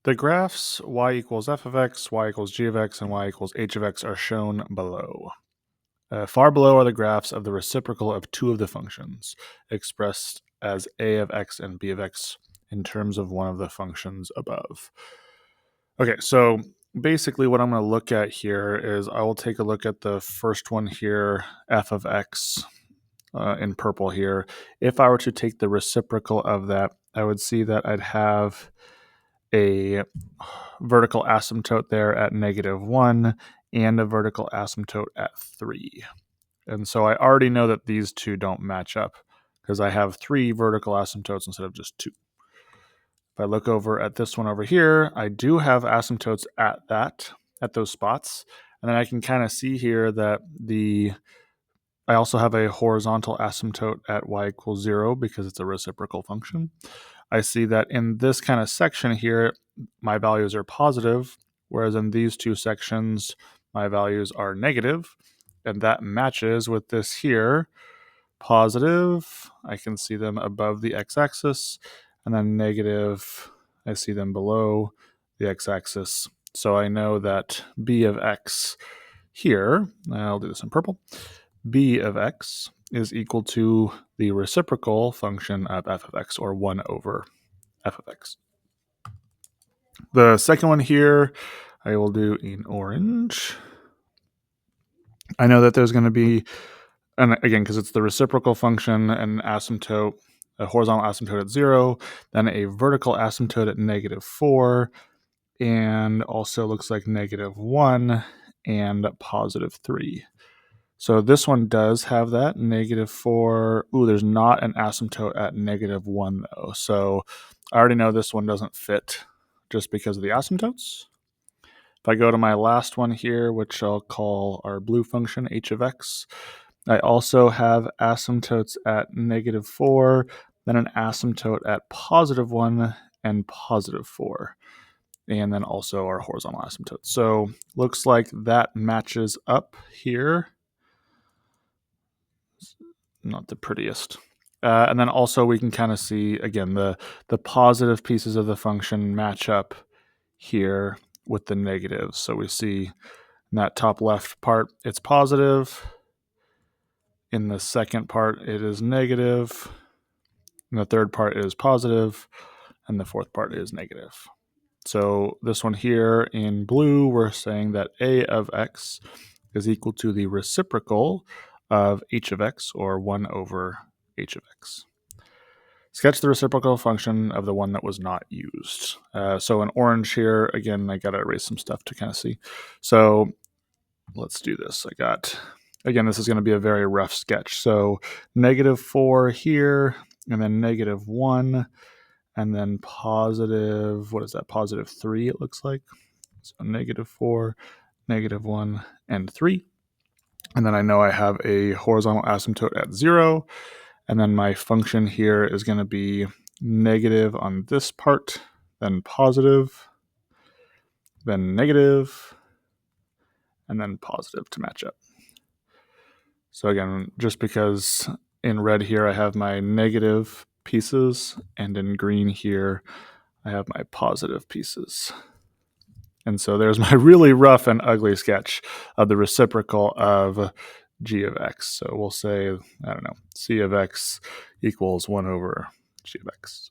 The graphs y equals f of x, y equals g of x, and y equals h of x are shown below. Far below are the graphs of the reciprocal of two of the functions, expressed as a of x and b of x in terms of one of the functions above. Okay, so basically what I'm going to look at here is I will take a look at the first one here, f of x, in purple here. If I were to take the reciprocal of that, I would see that I'd have a vertical asymptote there at -1 and a vertical asymptote at 3. And so I already know that these two don't match up because I have 3 vertical asymptotes instead of just 2. If I look over at this one over here, I do have asymptotes at those spots. And then I can kind of see here that I also have a horizontal asymptote at y equals 0 because it's a reciprocal function. I see that in this kind of section here, my values are positive, whereas in these two sections, my values are negative, and that matches with this here, positive, I can see them above the x-axis, and then negative, I see them below the x-axis. So I know that b of x here, I'll do this in purple, b of x is equal to the reciprocal function of f of x, or 1 over f of x. The second one here, I will do in orange. I know that there's going to be, and again, because it's the reciprocal function, an asymptote, a horizontal asymptote at 0, then a vertical asymptote at -4, and also looks like -1 and +3. So this one does have that, -4. Ooh, there's not an asymptote at -1 though. So I already know this one doesn't fit just because of the asymptotes. If I go to my last one here, which I'll call our blue function, h of x, I also have asymptotes at -4, then an asymptote at +1 and +4, and then also our horizontal asymptote. So looks like that matches up here. Not the prettiest. And then also we can kind of see, again, the positive pieces of the function match up here with the negatives. So we see in that top left part, it's positive. In the second part, it is negative. In the third part, it is positive. And the fourth part is negative. So this one here in blue, we're saying that a of x is equal to the reciprocal of h of x, or 1 over h of x. Sketch the reciprocal function of the one that was not used. So in orange here, again, I got to erase some stuff to kind of see. So let's do this. Again, this is going to be a very rough sketch. So -4 here, and then -1, and then positive, what is that, +3 it looks like. So -4, -1, and 3. And then I know I have a horizontal asymptote at 0. And then my function here is going to be negative on this part, then positive, then negative, and then positive to match up. So again, just because in red here I have my negative pieces, and in green here I have my positive pieces. And so there's my really rough and ugly sketch of the reciprocal of g of x. So we'll say, I don't know, c of x equals 1 over g of x.